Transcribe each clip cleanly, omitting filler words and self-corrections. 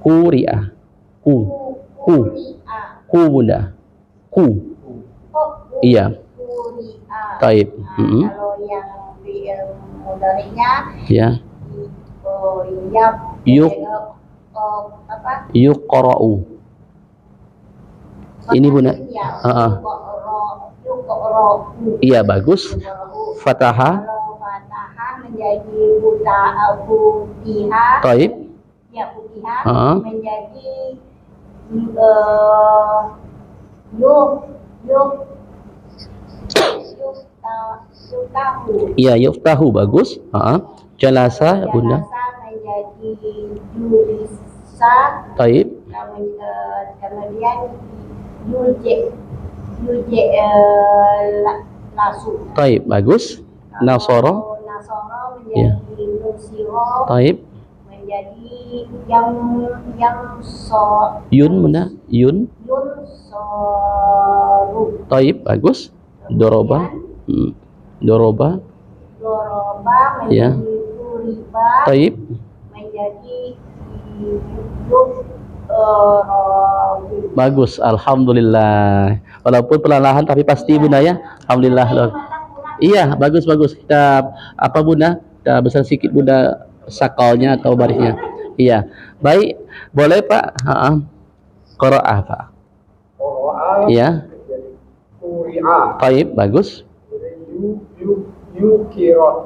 Quri'a. Ku. Ku. Ku bunda. Ku. Iya. Taib. Kalau yang fi'il mudhari'nya ya. Yuqra'u. Ini bunda. Iya bagus. Fataha. Menjadi putihah. Taib. Ya putihah. Menjadi yuftahu. Iya yuftahu bagus. Jalasa bunda. Menjadi julisa. Taib. Kemudian lasu. Taib bagus. Nasoro. Menjadi nusiro. Taib. Menjadi yang Yun bunda. Yun soru. Taib bagus. Doroba. Doroba menjadi turiba. Taib. Menjadi bagus. Alhamdulillah. Walaupun perlahan tapi pasti bunda ya. Alhamdulillah loh. Iya bagus. Kita apa bunda? Kita besar sedikit bunda sakalnya atau barisnya. Iya. Baik. Boleh pak. Qira'ah pak. Iya. Taib bagus.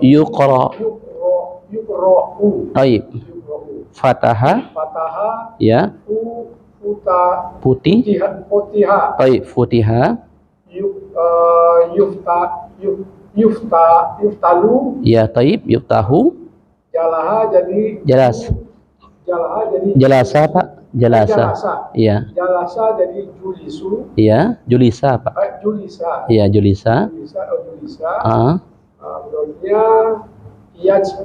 Yuqra. Taib. Fataha. Ya. Putih. Taib. Futiha. Yuftalu. Ya. Taib. Yuftahu. Jalasa pak. Jalasa. Iya. Jalasa jadi julisu. Iya. Julisa pak. Julisa. Iya. Julisa. Berikutnya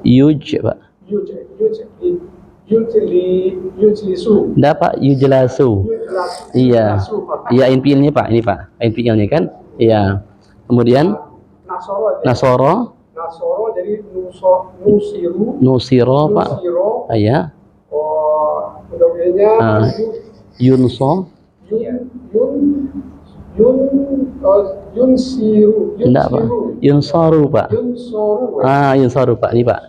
yuj pak. Yujlisu. Enggak pak, yujlasu. Iya. Iya inpilnya pak, ini pak. Inpilnya kan? Iya. Kemudian Nasoro. Nasoro jadi nusiru. Nusiro pak. Iya. Kemudiannya Yunso. Yunsiru. Enggak pak. Yunsoru pak. Yunsoru pak, ini pak.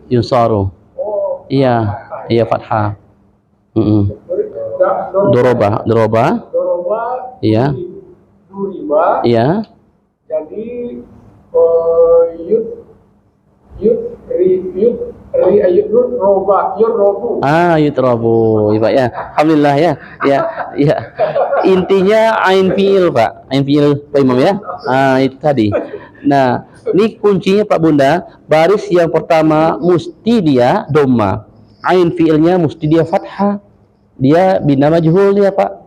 Yunsoru. Iya. Iya fathah. Doroba. Iya. Duriba. Iya. Jadi yutrobu. Iya pak ya. Alhamdulillah ya. Ya. Intinya ain fiil pak. Ain fiil Pak Imam ya. Itu tadi. Nah, ini kuncinya Pak Bunda. Baris yang pertama mesti dia dhamma. Ain fiilnya mesti dia fathah. Dia bina majhul dia Pak.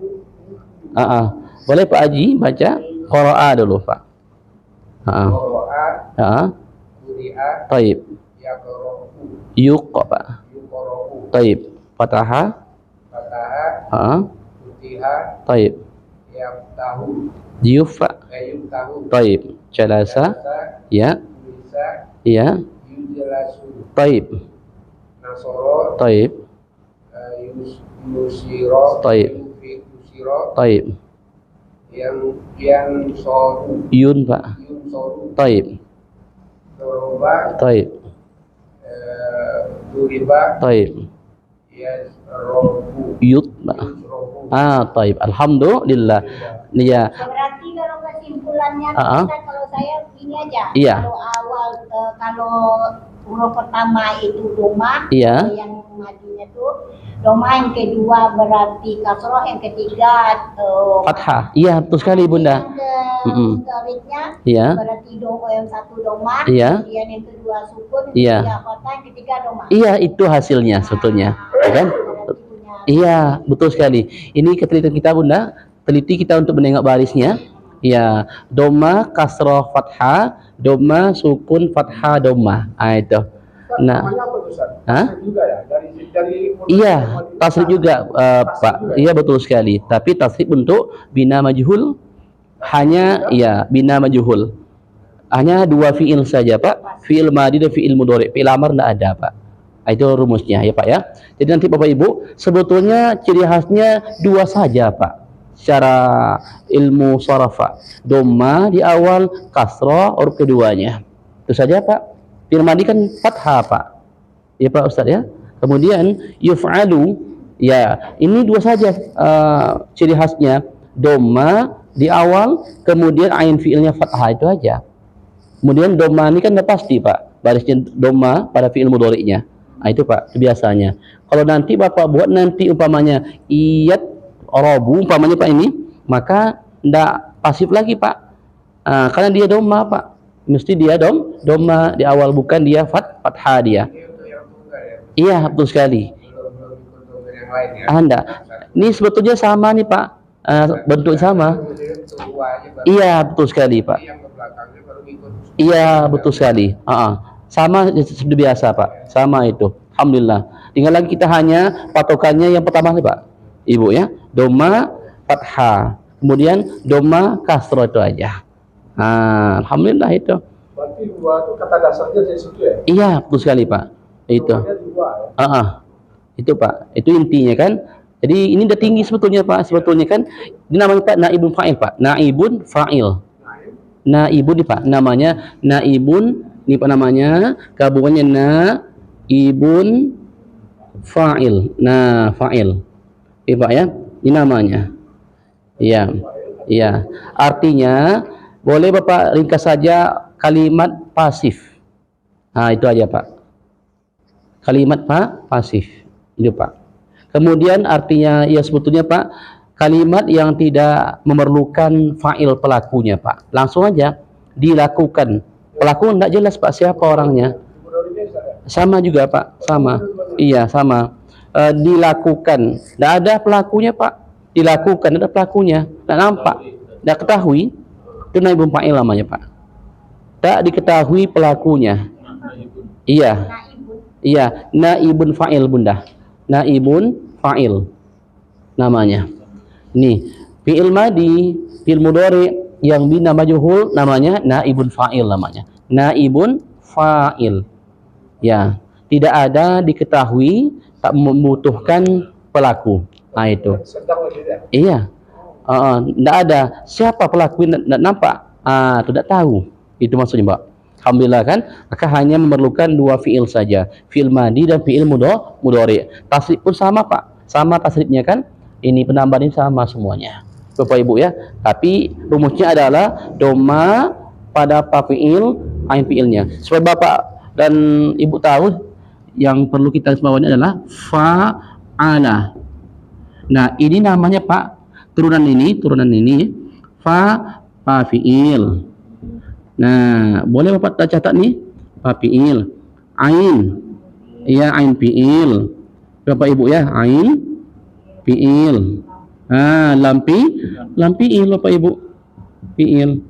Boleh Pak Haji baca qira'a dulu Pak. Taib. Yuq Pak. Taib. Fataha. Taib. Yuf Pak. Taib. Jalasa. Ya. Ya. Taib. Taib. Taib. Taib. Yun Pak. Taib. Taib. Taib. Yut Pak. Taib. Alhamdulillah. Ya. Berarti kalau kesimpulannya kalau saya ini aja. Iya. Kalau awal kalau huruf pertama itu doma, iya. Yang majunya tuh doma, yang kedua berarti kasroh, yang ketiga fathah. Iya, betul sekali Bunda. Yang selanjutnya iya. Berarti yang satu doma, iya. Kemudian yang kedua sukun, iya. Ketiga fathah, yang ketiga doma. Iya, itu hasilnya sebetulnya, kan? Iya, betul sekali. Ini ketelitian kita Bunda, teliti kita untuk menengok barisnya. Ya, doma, kasroh, fathah, doma, sukun, fathah, doma. Itu. Nah, iya, tasrif juga, Pak. Iya betul sekali. Tapi tasrif untuk bina majhul hanya, ya, bina majhul. Hanya dua fiil saja, Pak. Fiil madhi dan fiil mudhari'. Fiil amar tidak ada, Pak. Itu rumusnya ya Pak ya. Jadi nanti Bapak Ibu, sebetulnya ciri khasnya dua saja Pak. Secara ilmu sharafa, dhamma di awal, kasrah huruf keduanya. Itu saja Pak. Fi'il madhi kan fathah Pak. Ya Pak Ustaz ya. Kemudian yuf'alu, ya ini dua saja ciri khasnya, dhamma di awal, kemudian ain fi'ilnya fathah, itu aja. Kemudian dhamma ini kan udah pasti Pak, barisnya dhamma pada fi'il mudhari'nya. Nah, itu Pak, itu biasanya. Kalau nanti Bapak buat nanti umpamanya iyat robu umpamanya Pak ini, maka ndak pasif lagi Pak. Karena dia dhamma Pak. Mesti dia dhamma di awal, bukan dia fathah dia. Iya, betul sekali. Enggak. Ini sebetulnya sama nih Pak. Bentuk sama. Iya, betul sekali Pak. Iya, betul sekali. Sama seperti biasa Pak. Sama itu. Alhamdulillah. Tinggal lagi kita hanya patokannya yang pertama nih Pak. Ibu ya. Dhamma fathah. Kemudian dhamma kasrah, itu aja. Alhamdulillah itu. Berarti dua itu kata dasarnya dari situ ya? Iya, betul sekali Pak. Itu. Dua, ya? Itu Pak. Itu intinya kan. Jadi ini udah tinggi sebetulnya Pak. Sebetulnya kan ini namanya Pak naibun fa'il Pak. Naibun fa'il. Naibun nih Pak. Namanya naibun, ini Pak namanya gabungannya naibun fa'il. Nah, fa'il. Ini Pak ya. Ini namanya. Iya. Iya. Artinya boleh Bapak ringkas saja kalimat pasif. Itu aja Pak. Kalimat pasif. Itu Pak. Kemudian artinya ya sebetulnya Pak, kalimat yang tidak memerlukan fa'il pelakunya Pak. Langsung aja dilakukan. Pelaku tidak jelas Pak siapa orangnya. Sama juga Pak, sama. Iya, sama. Dilakukan. Tidak ada pelakunya Pak. Dilakukan, ada pelakunya. Tidak nampak. Tidak ketahui. Itu naibun fa'il namanya Pak. Tak diketahui pelakunya. Iya. Iya, naibun fa'il Bunda. Naibun fa'il namanya. Nih, fi'il madhi, fi'il mudhari yang bina majhul namanya naibun fa'il namanya. Naibun fa'il. Ya, tidak ada diketahui, tak membutuhkan pelaku. Nah itu. Iya. Tidak ada siapa pelaku, tidak nampak. Tidak tahu. Itu maksudnya Mbak. Alhamdulillah kan, maka hanya memerlukan dua fi'il saja, fi'il madhi dan fi'il mudhari. Tasrif pun sama Pak, sama tasrifnya kan, ini penambahan ini sama semuanya Bapak Ibu ya. Tapi rumusnya adalah dhamma pada fi'il, ain fi'ilnya. Supaya Bapak dan Ibu tahu, yang perlu kita sebawahi adalah fa'ala. Nah ini namanya Pak, turunan ini fa fi'il. Nah, boleh Bapak catat nih, fi'il, ain, iya ain fi'il, Bapak Ibu ya, ain fi'il, lam fi'il Bapak Ibu, fi'il,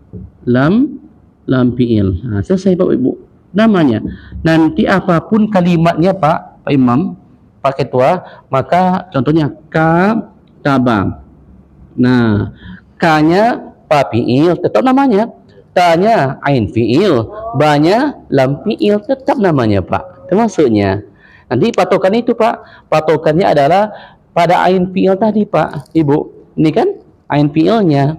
lam fi'il. Selesai Bapak Ibu. Namanya. Nanti apapun kalimatnya Pak Imam, Pak Ketua, maka contohnya kataba. Nah, ka-nya fi'il tetap namanya. Tanya ain fi'il, banya lam fi'il, tetap namanya Pak. Termasuknya. Nanti patokan itu Pak, patokannya adalah pada ain fi'il tadi Pak, Ibu. Ini kan ain fi'ilnya.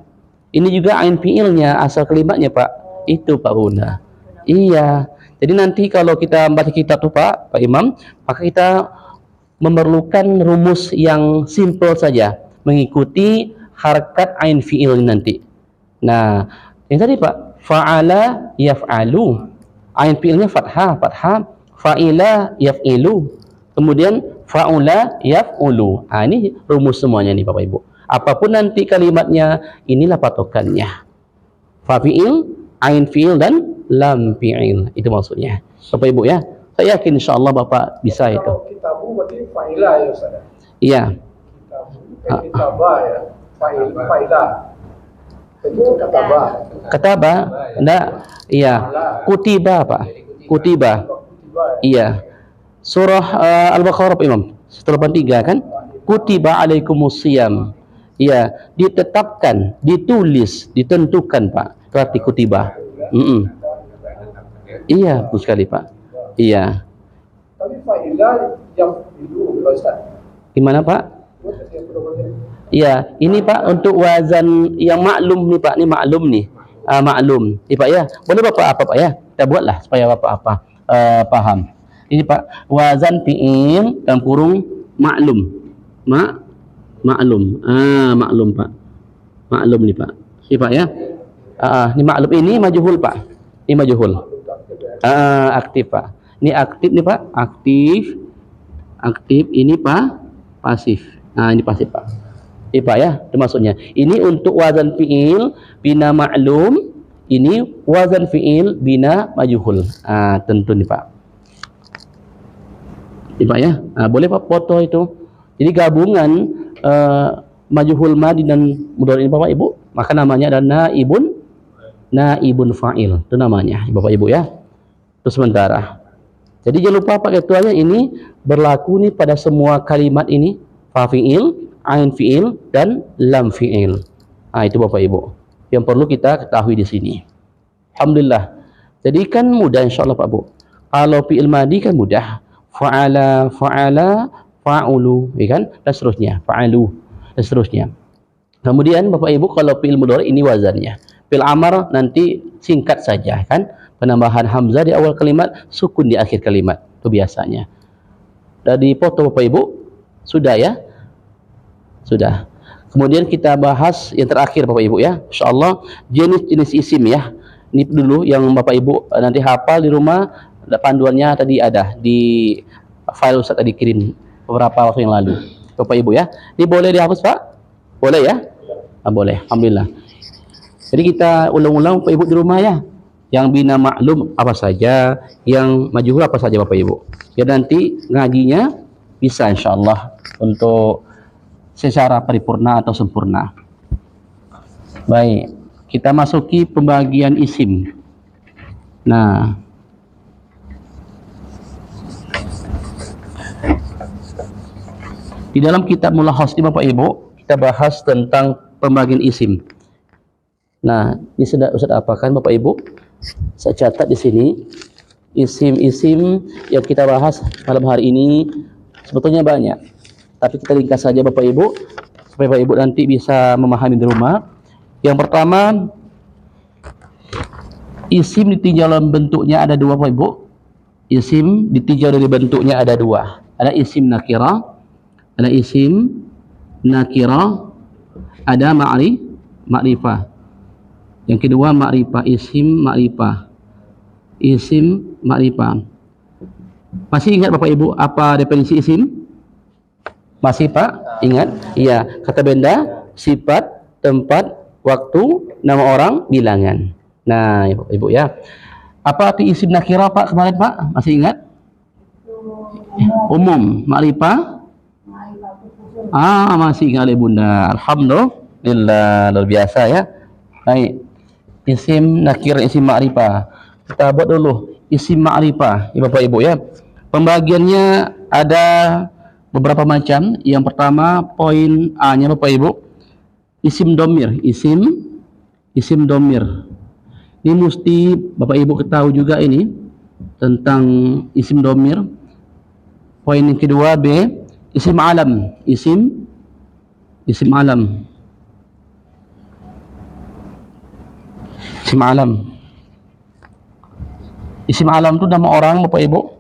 Ini juga ain fi'ilnya, asal kalimatnya Pak. Itu Pak Bunda. Iya. Jadi nanti kalau kita membaca kitab tuh Pak Imam, maka kita memerlukan rumus yang simple saja, mengikuti harakat ain fi'il nanti. Nah, yang tadi Pak, fa'ala yaf'alu, ain fi'ilnya fathah, fa'ila yaf'ilu, kemudian fa'ula yaf'ulu. Ini rumus semuanya nih Bapak Ibu. Apapun nanti kalimatnya, inilah patokannya. Fafi'il, ain fi'il dan lam fi'il. Itu maksudnya Bapak Ibu ya. Saya yakin insyaallah Bapak bisa itu. Kalau kitabu berarti fa'ilah ya Ustaz. Iya. Kitabah ya. Fa'ilah. Itu Kataba, enggak, iya. Kutiba Pak. Kutiba. Iya. Surah Al-Baqarah Pak Imam. 83 kan? Kutiba alaikumusiyam. Iya, ditetapkan, ditulis, ditentukan Pak. Berarti kutiba. Iya, betul sekali Pak. Iya. Tapi fa'ilah yang dulu Ustaz. Gimana Pak? Yang pertama Iya, ini Pak untuk wazan yang maklum nih Pak, ini maklum nih. Maklum. Ini Pak ya. Boleh Bapak apa Pak ya? Kita buatlah supaya Bapak apa? Paham. Ini Pak, wazan fi'il dalam kurung maklum. Maklum. Maklum Pak. Maklum nih Pak. Ini Pak ya. Ini maklum, ini majhul Pak. Ini majhul. Aktif Pak. Ini aktif nih Pak. Aktif ini Pak. Pasif. Ini pasif Pak. Ini Pak ya, itu maksudnya. Ini untuk wazan fi'il bina maklum. Ini wazan fi'il bina majhul. Tentu nih Pak. Ini Pak ya. Boleh Pak foto itu. Jadi gabungan majhul madi dan mudhari ini Bapak Ibu, maka namanya adalah naibun fa'il. Itu namanya Bapak Ibu ya. Itu sementara. Jadi jangan lupa Pak ketuanya ini berlaku nih pada semua kalimat ini, fa fi'il, ain fi'il dan lam fi'il. Itu Bapak Ibu yang perlu kita ketahui di sini. Alhamdulillah. Jadi kan mudah insyaallah Pak Bu. Kalau fi'il madi kan mudah. Fa'ala, fa'ulu, ya kan? Dan seterusnya. Fa'alu dan seterusnya. Kemudian Bapak Ibu kalau fi'il mudhari ini wazannya. Fi'il amar nanti singkat saja kan? Penambahan hamzah di awal kalimat, sukun di akhir kalimat. Itu biasanya. Dari foto Bapak Ibu sudah ya? Sudah. Kemudian kita bahas yang terakhir Bapak Ibu ya. Insyaallah jenis-jenis isim ya. Ini dulu yang Bapak Ibu nanti hafal di rumah. Panduannya tadi ada di file Ustaz tadi kirim beberapa waktu yang lalu. Bapak Ibu ya. Ini boleh dihapus Pak? Boleh ya? Boleh. Alhamdulillah. Jadi kita ulang-ulang Bapak Ibu di rumah ya. Yang bina maklum apa saja, yang majhul apa saja Bapak Ibu. Ya nanti ngajinya bisa insyaallah untuk secara paripurna atau sempurna. Baik, kita masuki pembagian isim. Nah, di dalam kitab Mulahas ini Bapak Ibu, kita bahas tentang pembagian isim. Nah, ini sudah Ustaz apakan Bapak Ibu? Saya catat di sini isim-isim yang kita bahas malam hari ini sebetulnya banyak. Tapi kita ringkas saja Bapak Ibu supaya Bapak Ibu nanti bisa memahami di rumah. Yang pertama, isim ditinjau dalam bentuknya ada dua Bapak Ibu. Isim ditinjau dari bentuknya ada dua. Ada isim nakirah, ada ma'rifah. Yang kedua ma'rifah, isim ma'rifah. Masih ingat Bapak Ibu apa definisi isim? Masih Pak? Ingat? Iya, kata benda, sifat, tempat, waktu, nama orang, bilangan. Nah, Bapak Ibu ya. Apa arti isim nakirah Pak kemarin Pak? Masih ingat? Umum, ma'rifah. Masih ingat oleh Bunda. Alhamdulillah, luar biasa ya. Baik. Isim nakirah, isim ma'rifah. Kita buat dulu isim ma'rifah ya Bapak Ibu ya. Pembagiannya ada beberapa macam. Yang pertama poin A-nya Bapak Ibu, isim domir. Isim domir. Ini mesti Bapak Ibu ketahui juga ini tentang isim domir. Poin yang kedua B, isim alam. Isim alam. Isim alam. Isim alam itu nama orang Bapak Ibu,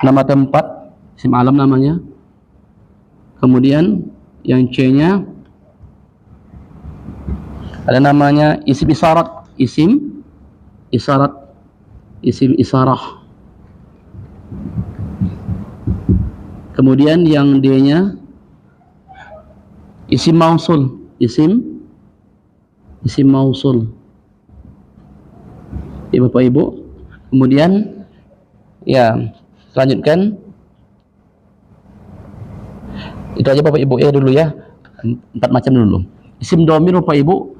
nama tempat, isim alam namanya. Kemudian yang C-nya ada namanya isim isyarat, isim isyarah. Kemudian yang D-nya isim mausul, isim mausul. Ya Bapak Ibu. Kemudian ya lanjutkan. Itu aja Bapak Ibu ya dulu ya. 4 macam dulu. Isim domir Bapak Ibu.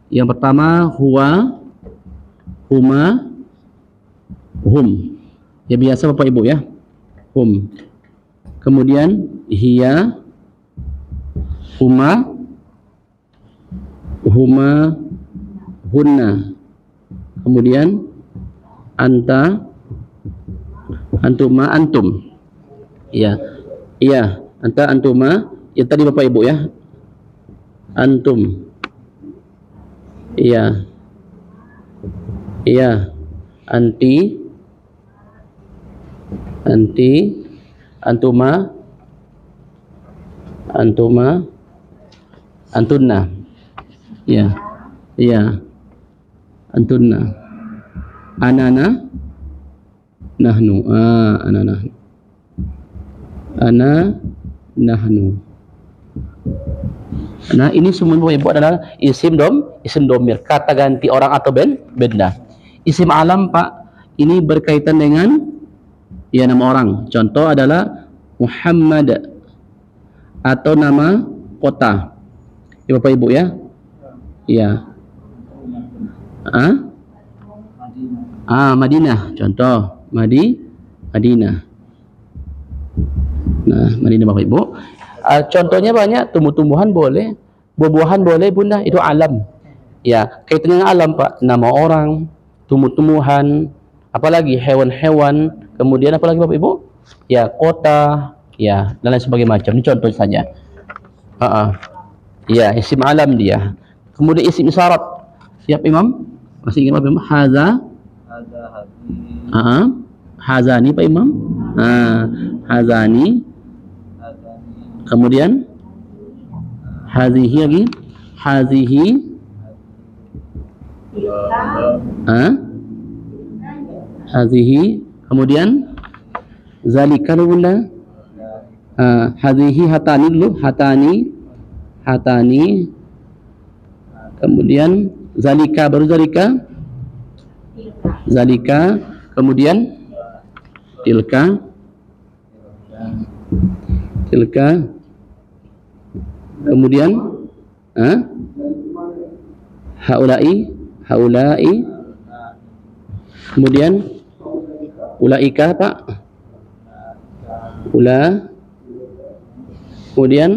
Yang pertama huwa, huma, hum. Ya biasa Bapak Ibu ya. Hum. Kemudian hiya, huma, hunna. Kemudian anta, Antuma, antum. Iya. Iya, antuma. Yang tadi Bapak Ibu ya. Antum. Iya. Iya. Anti. Antuma. Antunna. Iya. Iya. Antunna. Anana. Nahnu. Ana nahnu. Nah, ini semua Bapak Ibu adalah isim domir, kata ganti orang atau benda. Isim alam Pak, ini berkaitan dengan ya nama orang. Contoh adalah Muhammad atau nama kota. Ya Bapak Ibu ya. Ya. Madinah. Contoh Madinah. Nah, Madinah Bapak Ibu. Contohnya banyak, tumbuh-tumbuhan boleh, buah-buahan boleh Bunda, itu alam. Ya, kaitannya dengan alam Pak, nama orang, tumbuh-tumbuhan, apalagi hewan-hewan, kemudian apalagi Bapak Ibu? Ya, kota, ya, dan lain sebagainya macam. Ini contoh saja. Ya, isim alam dia. Kemudian isim isyarat. Siap Imam? Masih ingat Pak Imam? Hazani Pak Imam? Hazani. Kemudian hazihi lagi. Hazihi. Hazihi. Kemudian zalika Bunda. Hazihi hatani dulu. Hatani. Kemudian zalika, baru zalika. Kemudian tilka. Kemudian haulai. Kemudian ulaika Pak. Kemudian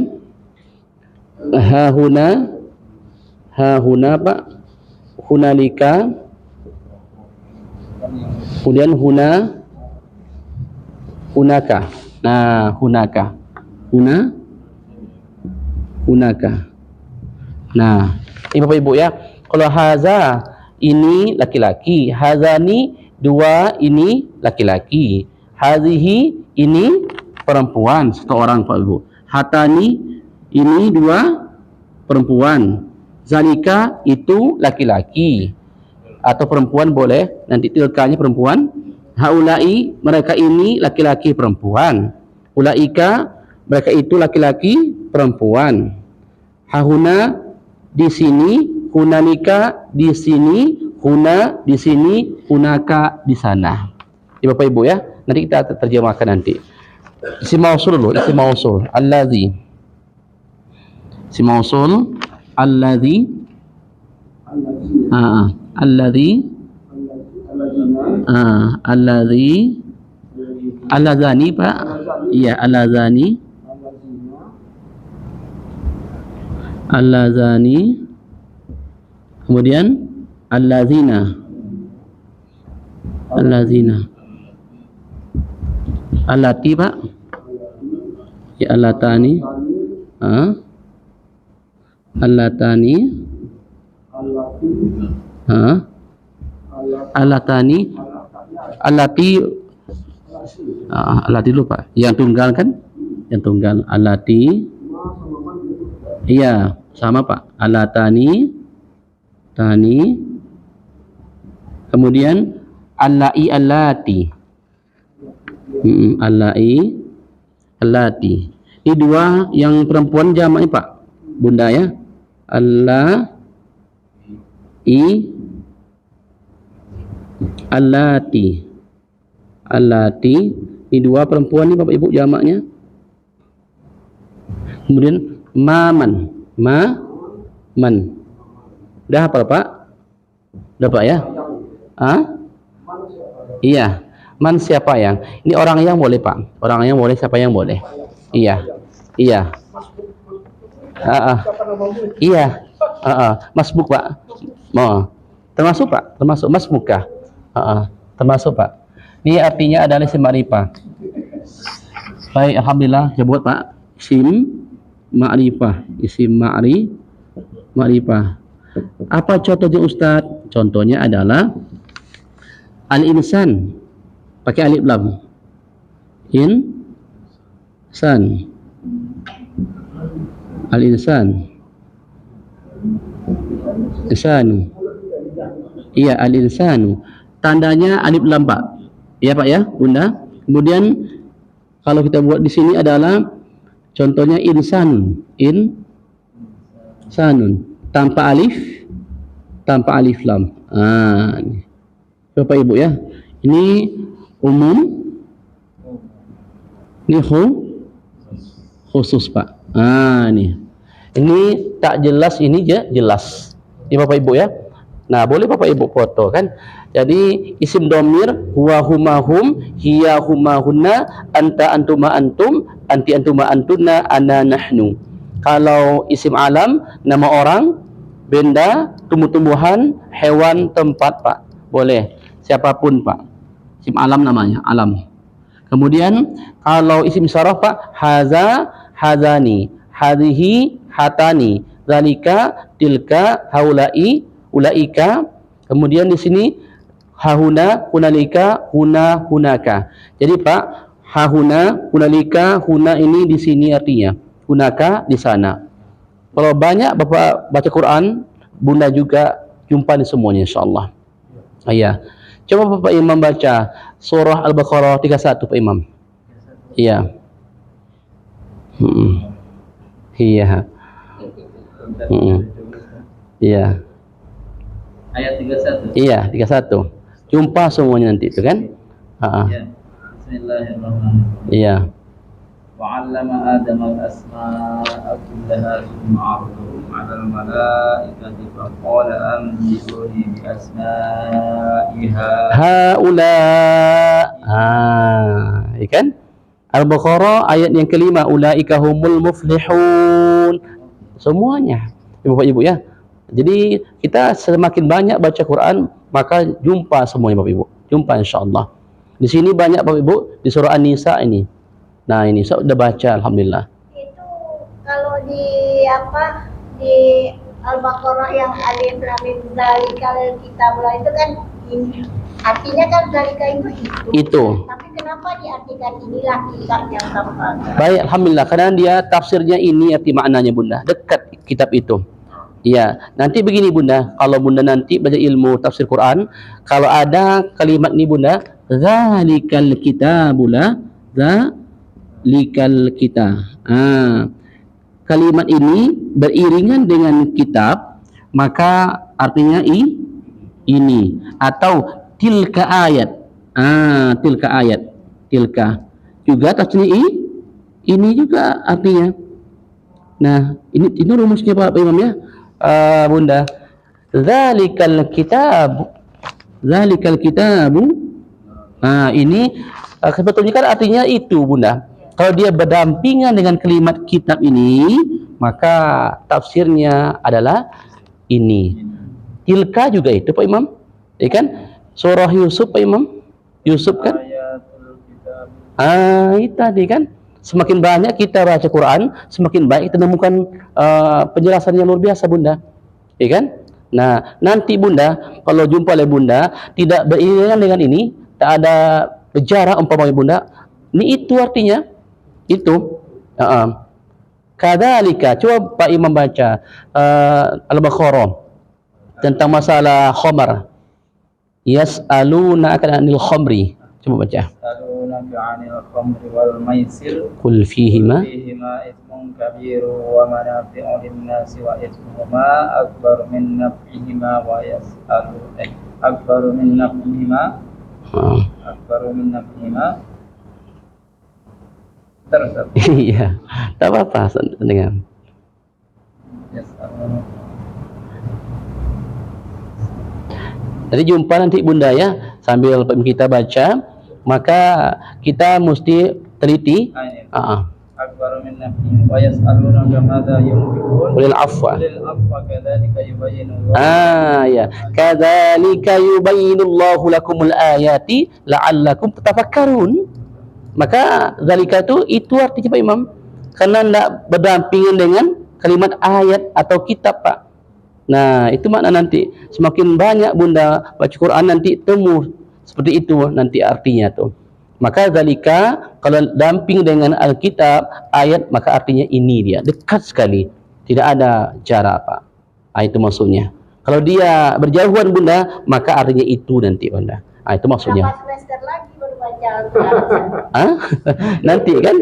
hahuna Pak. Hunalika. Kemudian hunaka. Nah, hunaka. Nah, ini Bapak Ibu ya. Kalau haza ini laki-laki, hazani dua ini laki-laki, hazihi ini perempuan satu orang Pak Ibu, hatani ini dua perempuan, zalika itu laki-laki atau perempuan boleh, nanti tilkanya perempuan, haulai mereka ini laki-laki perempuan, ulaika mereka itu laki-laki perempuan, hahuna di sini, hunalika di sini, huna di sini, hunaka di sana. Ya Bapak Ibu ya, nanti kita terjemahkan nanti. Isim mausul dulu, isim mausul allazi. Isim mausul allazi. Allazi. Allazani Pak. Iya, allazani. Kemudian allazina. Allati Pak. Ya, allatani. Allatani. Allati lupa. Yang tunggal kan? Yang tunggal allati. Iya, sama Pak. Allatani. Kemudian allati. Allati. Ini dua yang perempuan jamaknya Pak. Bunda ya. Allati. Ini dua perempuan nih Bapak Ibu jamaknya. Kemudian man. Udah hafal Pak? Udah Pak ya? Iya. Man siapa yang? Ini orang yang boleh Pak. Orang yang boleh, siapa yang boleh? Iya. Iya. Masbuk Pak. Termasuk Pak? Termasuk masbukah? Termasuk Pak. Ini artinya adalah isim ma'rifah. Baik, alhamdulillah. Kita buat Pak. Isim ma'rifah. Isim ma'rifah. Apa contohnya Ustaz? Contohnya adalah al-insan. Pakai alif lam. Insan. Al-insan. Insanu. Iya, al-insanu. Tandanya alif lam Pak. Iya Pak ya, Bunda. Kemudian kalau kita buat di sini adalah contohnya insanun. Insanun. Tanpa alif lam. Ini. Bapak Ibu ya. Ini umum. Ini khusus Pak. Ini. Ini tak jelas, ini jelas. Ini Bapak Ibu ya. Nah, boleh Bapak Ibu foto kan. Jadi isim domir huwa huma hum, hiya huma hunna, anta antuma antum, anti antuma antunna, ana nahnu. Kalau isim alam, nama orang, benda, tumbuh-tumbuhan, hewan, tempat Pak. Boleh. Siapapun Pak. Isim alam namanya, alam. Kemudian kalau isim syaraf Pak, haza, hazani, hadhihi, hatani, zalika, tilka, haulai, ulaika. Kemudian di sini hahuna, hunalika, huna, hunaka. Jadi Pak, hahuna, hunalika, huna ini di sini artinya, hunaka di sana. Kalau banyak Bapak baca Quran, Bunda juga jumpa di semuanya insyaallah. Iya. Coba Bapak Imam baca surah Al-Baqarah 31 Pak Imam. Iya. Iya. Iya. Ayat 31. Iya, 31. Jumpa semuanya nanti itu kan? Ya. Bismillahirrahmanirrahim. Iya. Wa'allama Adam al-asma'a kullaha thumma 'aradahum 'ala al-mala'ikati faqala anbi'uni bi asma'iha. Haula. Ikan? Al-Baqarah ayat yang kelima, ulaika humul muflihun. Semuanya. Bapak Ibu ya. Jadi kita semakin banyak baca Quran, maka jumpa semuanya Bapak Ibu. Jumpa insyaallah. Di sini banyak Bapak Ibu di surah An-Nisa ini. Nah, ini saya sudah baca alhamdulillah. Itu kalau di di Al-Baqarah yang alif lam mim zalikal kitabul itu kan ini artinya kan zalika itu. Tapi kenapa diartikan inilah kitab yang tampak? Baik, alhamdulillah karena dia tafsirnya ini arti maknanya Bunda, dekat kitab itu. Iya, nanti begini Bunda, kalau Bunda nanti belajar ilmu tafsir Quran, kalau ada kalimat ini Bunda, zalikal kitabula, zalikal kita. Kalimat ini beriringan dengan kitab, maka artinya ini atau tilka ayat. Tilka ayat. Tilka. Juga tafsirnya ini juga artinya. Nah, ini rumusnya Pak Imam ya. Bunda. Zalikal kitabu. Ini sebetulnya kan artinya itu Bunda. Kalau dia berdampingan dengan kalimat kitab ini, maka tafsirnya adalah ini. Tilka juga itu Pak Imam. Ya kan? Surah Yusuf Pak Imam. Yusuf kan? Itu tadi kan. Semakin banyak kita baca Quran, semakin baik kita menemukan penjelasan yang luar biasa Bunda. Ya kan? Nah, nanti Bunda, kalau jumpa oleh Bunda, tidak beriringan dengan ini, tak ada jarak umpamanya Bunda. Ini itu artinya. Itu. Kadzalika. Coba Pak Imam baca Al-Baqarah tentang masalah khamar. Yas'alunaka 'anil khamri. Coba baca. Yas'alunaka 'anil khamri wal maisir. Qul fihima ismun kabirun wa manafi'u lin-nasi wa ismuhuma akbar min naf'ihima wa akbar min naf'ihima. Terus. Iya. Tak apa-apa dengan. Jadi jumpa nanti Bunda ya, sambil kita baca, maka kita mesti teliti. أكبر من نفعهم ويسألونك ماذا ينفقون Qulil afwa. قل العفو كذلك يبين الله Ya, kadzalika yubayyinullahu lakumul ayati la'allakum tatafakkarun. Maka zalika itu artinya Pak Imam, karena tidak berdampingan dengan kalimat ayat atau kitab Pak. Nah, itu makna nanti semakin banyak Bunda baca Quran nanti temu seperti itu nanti artinya tuh. Maka zalika kalau damping dengan Alkitab ayat maka artinya ini dia dekat sekali, tidak ada jarak Pak. Itu maksudnya. Kalau dia berjauhan Bunda maka artinya itu nanti Bunda. Itu maksudnya. Berapa semester lagi baru baca Al-Quran? Nanti kan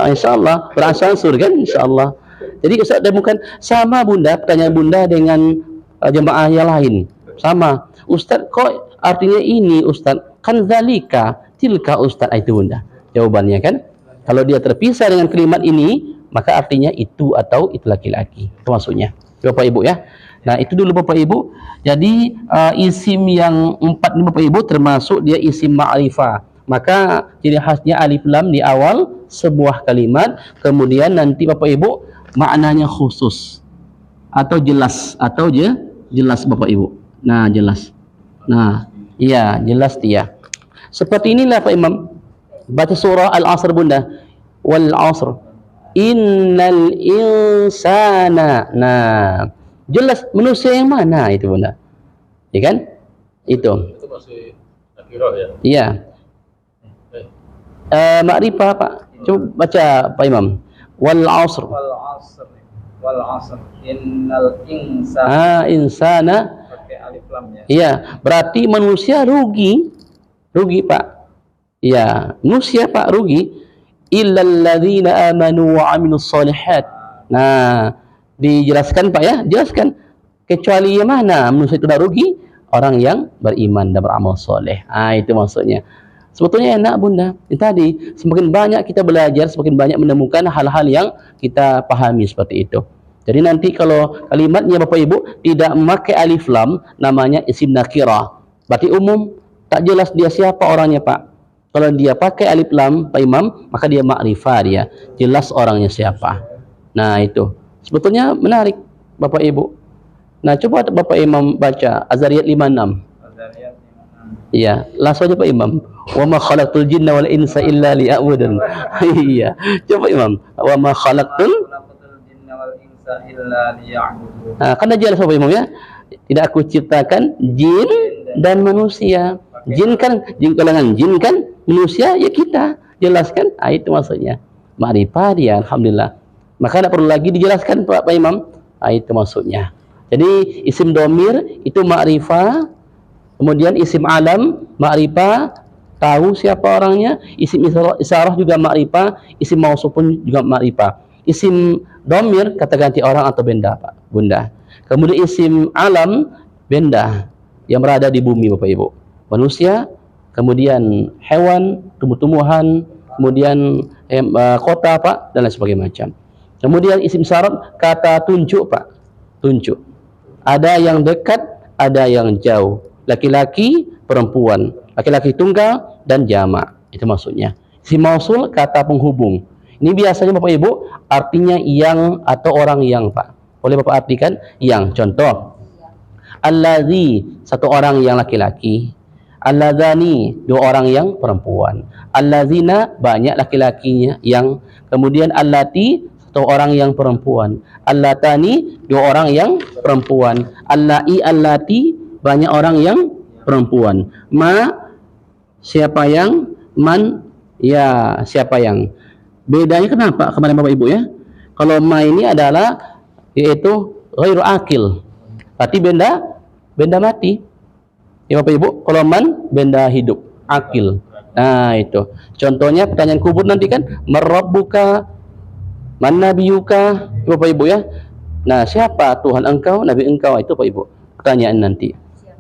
insyaallah beransur kan insyaallah. Jadi Ustaz bukan sama Bunda pertanyaan Bunda dengan jemaah yang lain. Sama. Ustaz kok artinya ini Ustaz? Kan zalika tilka Ustaz itu Bunda. Jawabannya kan kalau dia terpisah dengan kalimat ini maka artinya itu atau itu laki-laki. Itu maksudnya. Bapak Ibu ya. Nah, itu dulu Bapak Ibu. Jadi isim yang 4 ini Bapak Ibu termasuk dia isim ma'rifah. Maka ciri khasnya alif lam di awal sebuah kalimat, kemudian nanti Bapak Ibu maknanya khusus atau jelas jelas Bapak Ibu. Nah, jelas. Nah, iya, jelas dia. Seperti inilah Pak Imam baca surah Al-Asr Bunda. Wal 'asr. Innal insana. Nah, jelas manusia yang mana itu Bunda? Ya kan? Itu masih nakirah ya? iya. Ma'rifah Pak. Coba baca Pak Imam. Wal 'asr. wal asr innal insana Insana. pakai alif lam ya. Iya, berarti manusia rugi Pak. Iya, manusia Pak rugi. Illal ladzina amanu wa 'amilus shalihat. Nah, dijelaskan Pak ya, jelaskan. Kecuali yang mana manusia itu tidak rugi? Orang yang beriman dan beramal soleh. Itu maksudnya. Sebetulnya enak Bunda. Tadi semakin banyak kita belajar, semakin banyak menemukan hal-hal yang kita pahami seperti itu. Jadi nanti kalau kalimatnya Bapak Ibu tidak memakai alif lam, namanya isim nakirah. Berarti umum, tak jelas dia siapa orangnya Pak. Kalau dia pakai alif lam Pak Imam, maka dia ma'rifah dia. Jelas orangnya siapa. Nah itu. Sebetulnya menarik Bapak Ibu. Nah coba Bapak Imam baca Az-Zariyat 56. Al-Zariyat 56. Iya, langsung aja Pak Imam. Wa ma khalaqtul jinna wal insa illa liya'budun. Iya. Coba Imam. Wa ma khalaqtul jinna wal insa illa liya'budun. kan dah jelas Bapak Imam ya. Tidak aku ciptakan jin dan manusia. Jin kalangan jin kan manusia ya kita. Jelaskan. Itu maksudnya. Ma'rifah dia alhamdulillah. Maka tidak perlu lagi dijelaskan Pak Imam. Itu maksudnya. Jadi isim domir itu ma'rifah, kemudian isim alam ma'rifah, tahu siapa orangnya. Isim isyarah juga ma'rifah, isim mausuf pun juga ma'rifah. Isim domir kata ganti orang atau benda Pak Bunda. Kemudian isim alam benda yang berada di bumi Bapak Ibu, manusia, kemudian hewan, tumbuh-tumbuhan, kemudian kota Pak dan lain sebagainya macam. Kemudian isim syarat kata tunjuk Pak, tunjuk. Ada yang dekat, ada yang jauh. Laki-laki, perempuan. Laki-laki tunggal dan jamak. Itu maksudnya. Isim mausul kata penghubung. Ini biasanya Bapak Ibu artinya yang atau orang yang Pak. Boleh Bapak artikan yang. Contoh. Allazi, satu orang yang laki-laki. Allazani, dua orang yang perempuan. Allazina, banyak laki-lakinya yang. Kemudian allati, satu orang yang perempuan. Allatani, dua orang yang perempuan. Allai, allati, banyak orang yang perempuan. Ma, siapa yang. Man, ya siapa yang. Bedanya kenapa kemarin Bapak Ibu ya? Kalau ma ini adalah yaitu ghairu akil. Berarti benda mati. Ya Bapak Ibu, kalau man benda hidup, akil. Nah, itu. Contohnya pertanyaan kubur nanti kan, marabbuka, man nabiyuka, Bapak Ibu ya. Nah, siapa Tuhan engkau, nabi engkau, itu Bapak Ibu. Pertanyaan nanti.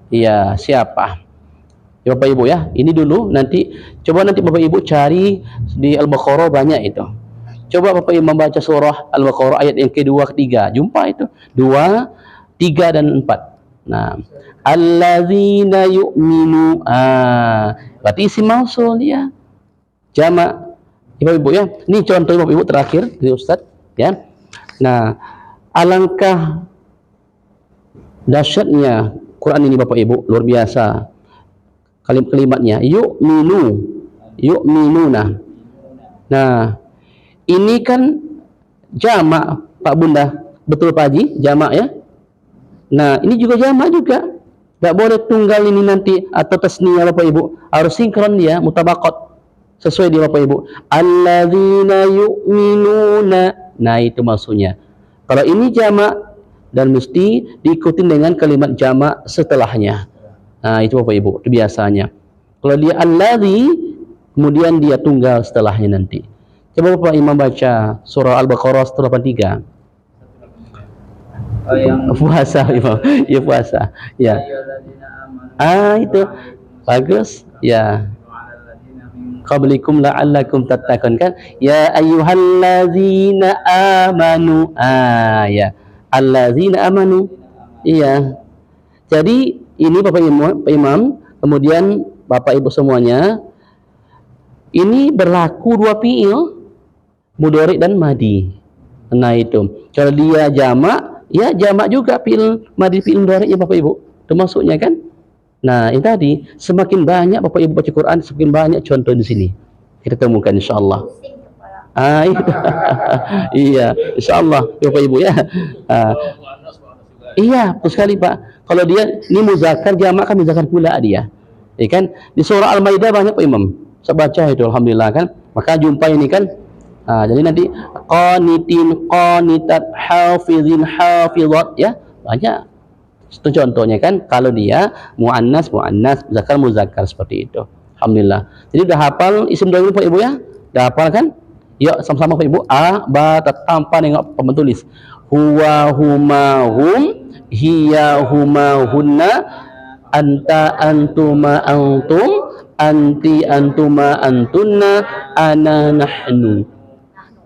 Iya, siapa? Ya Bapak Ibu ya, ini dulu nanti coba nanti Bapak Ibu cari di Al-Baqarah banyak itu. Coba Bapak Ibu membaca surah Al-Baqarah ayat yang kedua, ketiga, jumpa itu 2, 3 dan 4. Nah, allazina yu'minu. Berarti isim mausul ya. Jamak Ibu-ibu ya. Ini contoh ibu-ibu terakhir dari Ustaz ya. Nah, alangkah dahsyatnya Quran ini Bapak Ibu, luar biasa. Kalimatnya yu'minuna. Nah, ini kan jamak Pak Bunda. Betul Pak Haji? Jamak ya? Nah, ini juga jamak juga. Tidak boleh tunggal ini nanti atau tasniyah Bapak Ibu. Harus sinkron dia, mutabaqat. Sesuai dia Bapak Ibu. Alladzina yu'minuna. Nah, itu maksudnya. Kalau ini jamak dan mesti diikuti dengan kalimat jamak setelahnya. Nah, itu Bapak Ibu, itu biasanya. Kalau dia alladzi, kemudian dia tunggal setelahnya nanti. Coba Bapak Imam baca surah Al-Baqarah 183. Oh, yang Puasa Imam. Ya puasa. Ya. Itu. Bagus. Ya. Qablikum la'allakum tattaqun kan? Ya ayyuhalladzina amanu. Ya. Alladzina amanu. Iya. Jadi ini Bapak Imam, kemudian Bapak Ibu semuanya, ini berlaku dua fiil, mudhari dan madi. Nah itu, kalau dia jamak, ya jamak juga fiil madi fiil mudhari ya Bapak Ibu. Itu maksudnya kan? Nah ini tadi, semakin banyak Bapak Ibu baca Quran, semakin banyak contoh di sini. Kita temukan insyaallah. Itu. Iya, insyaallah Bapak Ibu ya. Iya, betul sekali Pak. Kalau dia ini muzakkar jamak kan muzakkar pula dia. Ya kan? Di surah Al-Maidah banyak Pak Imam. Saya baca itu alhamdulillah kan. Maka jumpa ini kan. Jadi nanti qanitin qanitat hafizin hafizat ya. Banyak. Itu contohnya kan kalau dia muannas muzakkar muzakkar seperti itu. Alhamdulillah. Jadi udah hafal isim dhamir Pak Ibu ya? Udah hafal kan? Yuk sama-sama Pak Ibu. Tanpa nengok papan tulis. Huwa huma hum hiya huma hunna anta antuma antum anti antuma antunna ana nahnu.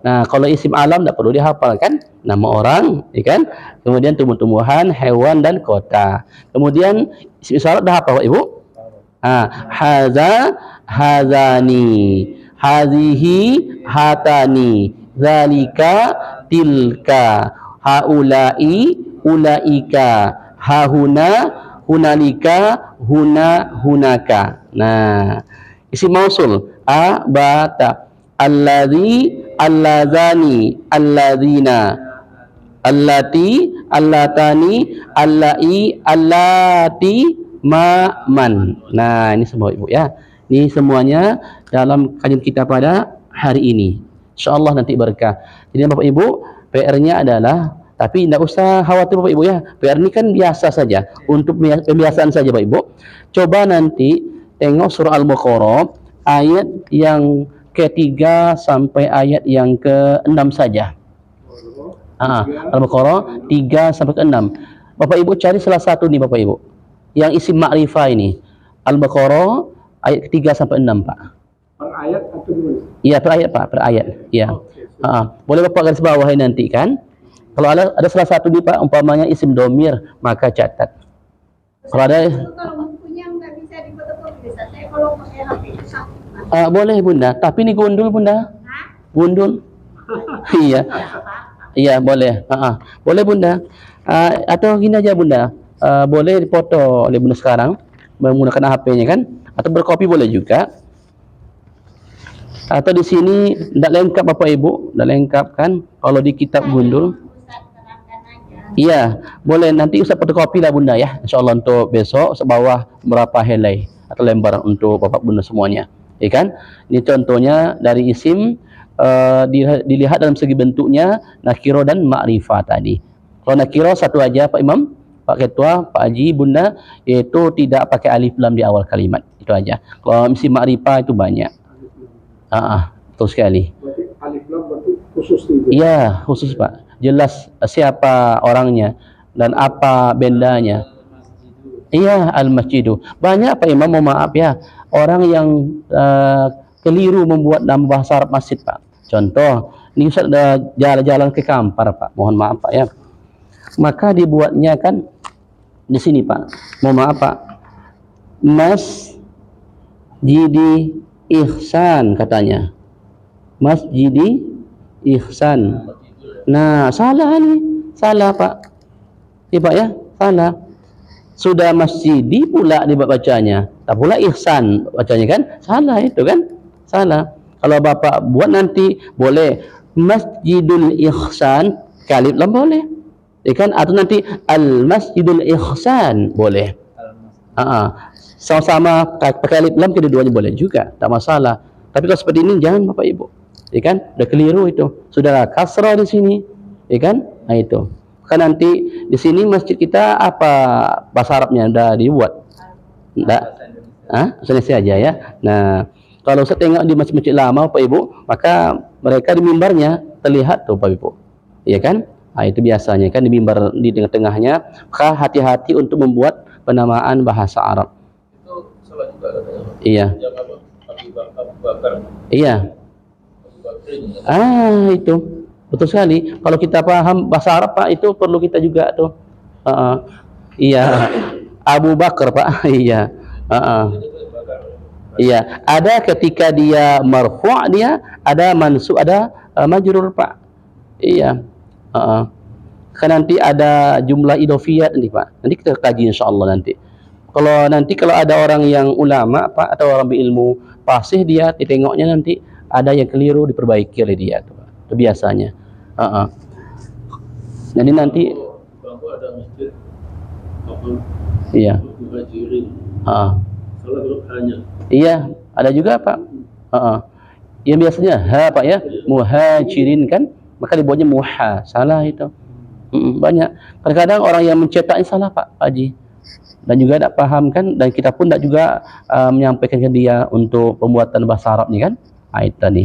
Nah, kalau isim alam tidak perlu dihafal kan? Nama orang, ya kan? Kemudian tumbuh-tumbuhan, hewan dan kota. Kemudian isim isyarat dah hafal Pak Ibu? Hadza hadzani, hazihi hatani, zalika tilka, haulai ulaika, hahuna hunalika hunaka. Nah, isim mausul bata alladzi alladzani alladzina allati allatani allai allati man. Nah, ini semua Ibu ya. Ini semuanya dalam kajian kita pada hari ini. Insyaallah nanti berkah. Jadi Bapak Ibu, PR-nya adalah, tapi tidak usah khawatir Bapak Ibu ya. PR ini kan biasa saja, untuk pembiasaan saja Bapak Ibu. Coba nanti tengok surah Al-Baqarah ayat yang ke-3 sampai ayat yang ke-6 saja. Al-Baqarah 3 sampai ke-6. Bapak Ibu cari salah satu nih Bapak Ibu. Yang isim ma'rifah ini. Al-Baqarah ayat ke-3 sampai 6 Pak. Per ayat atau gimana? Iya, per ayat Pak, per ayat. Iya. Boleh Bapak garis bawahi nanti kan? Kalau ada salah satu nih Pak, umpamanya isim domir, maka catat. Kalau ada bukunya nggak bisa difotokopi, bisa saya kalau pakai HP sakit. boleh Bunda, tapi ini gundul Bunda. Gundul. Iya. Iya, boleh. Boleh Bunda. Atau gini aja Bunda. Boleh dipoto oleh Bunda sekarang menggunakan HP-nya kan? Atau berkopi boleh juga. Atau di sini tidak lengkap Bapak Ibu, tidak lengkap kan? Kalau di kitab gundul. Iya, boleh nanti Ustaz fotokopi lah Bunda ya. Insyaallah untuk besok sebawah berapa helai atau lembar untuk Bapak Bunda semuanya. Ya kan? Ini contohnya dari isim dilihat dalam segi bentuknya nakiro dan ma'rifah tadi. Kalau nakiro satu aja Pak Imam, Pak Ketua, Pak Haji, Bunda, yaitu tidak pakai alif lam di awal kalimat. Itu aja. Kalau isim ma'rifah itu banyak. Betul sekali. Berarti alif lam berarti khusus itu. Iya, khusus Pak. Jelas siapa orangnya dan apa bendanya. Iya, al-masjidu. Banyak Pak Imam, mohon maaf ya, orang yang keliru membuat nama bahasa Arab masjid Pak. Contoh, ini Ustaz ada jalan-jalan ke Kampar Pak. Mohon maaf Pak ya. Maka dibuatnya kan di sini Pak. Mohon maaf Pak. Mas Jidi Ihsan katanya. Masjidi Ihsan. Nah, salah nih. Salah, Pak. Ya, Pak ya? Salah. Sudah masjidi pula dibacanya. Tak pula ihsan bacanya kan? Salah itu kan? Salah. Kalau Bapak buat nanti boleh Masjidul Ihsan kalib lam boleh. Ya kan? Atau nanti Al Masjidul Ihsan boleh. Sama-sama pakai alif lam kedua-duanya boleh juga, tak masalah. Tapi kalau seperti ini jangan Bapak Ibu. Ya kan? Udah keliru itu. Sudah kasrah di sini. Ya kan? Nah itu. Kan nanti di sini masjid kita apa bahasa Arabnya udah dibuat? Enggak. Bahasa Indonesia aja ya. Nah, kalau saya tengok di masjid-masjid lama Bapak Ibu, maka mereka di mimbarnya terlihat tuh Bapak Ibu. Ya kan? Nah, itu biasanya kan di mimbar di tengah-tengahnya, maka hati-hati untuk membuat penamaan bahasa Arab. Itu salah juga katanya. Iya. Yang apa? Abu Bakar. Iya. Abu Bakar ini. Itu betul sekali. Kalau kita paham bahasa Arab Pak, itu perlu kita juga tuh. Iya. Abu Bakar Pak. Iya. Iya. Ada ketika dia marfu' dia, ada mansub, ada majrur Pak. Iya. Kan nanti ada jumlah idhofiyat nanti Pak. Nanti kita kaji insyaallah nanti. Kalau ada orang yang ulama Pak atau orang berilmu fasih dia ditengoknya nanti ada yang keliru diperbaiki oleh dia tuh. Itu biasanya. Jadi nanti Bangku ada masjid apa? iya. Muhajirin. Salah huruf hanya. Iya, ada juga Pak. Yang biasanya ha Pak ya, muhajirin kan, maka dibuatnya muha. Salah itu. Banyak. Kadang-kadang orang yang mencetaknya salah Pak Haji. Dan juga tidak paham kan, dan kita pun tidak juga menyampaikan ke dia untuk pembuatan bahasa Arabnya kan. Itu tadi.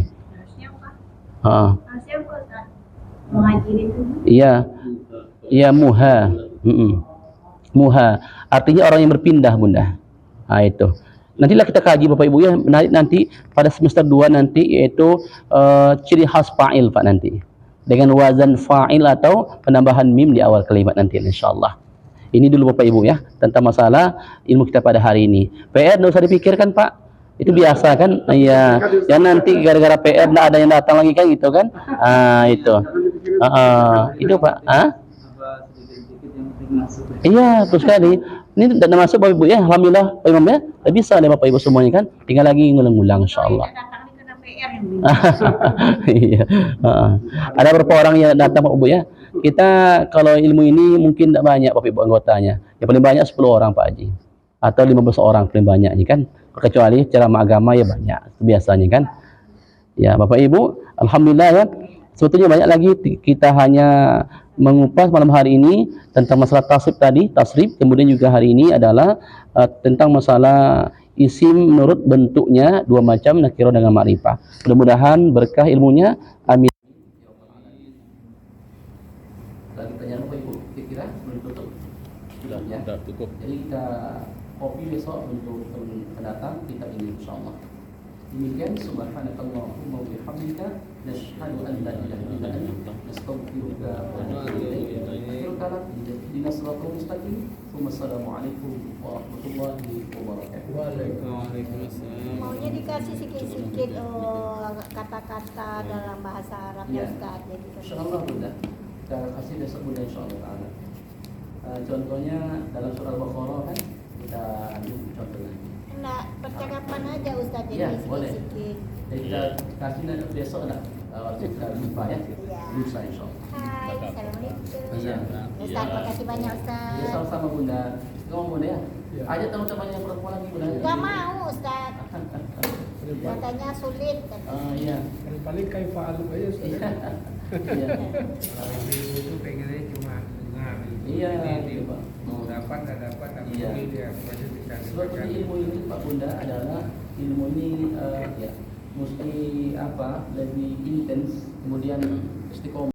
Harusnya Ustaz. Muhajirin itu. Iya. Iya muha. Muha. Artinya orang yang berpindah Bunda. Itu. Nantilah kita kaji Bapak Ibu ya, nanti pada semester 2 nanti yaitu ciri khas fa'il Pak nanti. Dengan wazan fa'il atau penambahan mim di awal kalimat nanti insyaallah. Ini dulu Bapak Ibu ya tentang masalah ilmu kita pada hari ini. PR enggak usah dipikirkan Pak. Itu biasa kan? Iya. Ya nanti gara-gara PR enggak ada yang datang lagi kan gitu kan? Itu. Itu Pak. Iya, betul sekali. Ini sudah masuk Bapak Ibu ya. Alhamdulillah Pak Imam ya. Sudah bisa deh Bapak Ibu semuanya kan. Tinggal lagi ngulang-ngulang insyaallah. Iya. Ada beberapa orang yang datang Pak Ibu ya. Kita kalau ilmu ini mungkin tidak banyak Bapak Ibu anggotanya. Yang paling banyak 10 orang Pak Haji. Atau 15 orang paling banyaknya kan. Kecuali ceramah agama ya banyak. Itu biasanya kan. Ya Bapak Ibu, alhamdulillah ya. Sebetulnya banyak lagi kita hanya mengupas malam hari ini tentang masalah tasrif. Kemudian juga hari ini adalah tentang masalah isim menurut bentuknya dua macam nakirah dengan ma'rifah. Mudah-mudahan berkah ilmunya. Amin. Lagi tanya apa Ibu? Kira-kira sebelum tutup? Sudah cukup. Jadi kita kopi besok untuk pendatang kita ini insyaallah. Demikian subhanakallahumma wa bihamdika nasyhadu an la ilaha illa anta nastaghfiruka wa natubu ilaik. Akhirul kalam ihdinas siratal mustaqim. Wassalamualaikum warahmatullahi wabarakatuh. Waalaikumsalam. Maunya dikasih sikit-sikit kata-kata dalam bahasa Arab ya Ustaz. Jadi Insyaallah Bunda. Kita kasih besok Bunda insyaallah taala. Contohnya dalam surah Al-Baqarah kan kita contoh lagi. Enggak, percakapan aja Ustaz jadi Iya, boleh. sikit-sikit. Jadi kita kasih nanti besok nak waktu kita jumpa ya. Iya. Lusa insyaallah. Hai, assalamualaikum. Iya. Ustaz, makasih banyak Ustaz. Ya sama-sama Bunda. Ngomong Bunda ya. Iya. Ajak teman-teman yang perempuan lagi Bunda. Gak mau Ustaz. Katanya sulit. Iya. Paling kayak fa'alu aja Ustaz. Iya. Itu pengennya cuma dengar. Iya, Jadi gitu, Pak. mau dapat nggak dapat tapi Iya. dia masih bisa Sebab dibaca. ilmu ini Pak Bunda adalah ilmu ini ya mesti apa lebih intens kemudian istiqomah.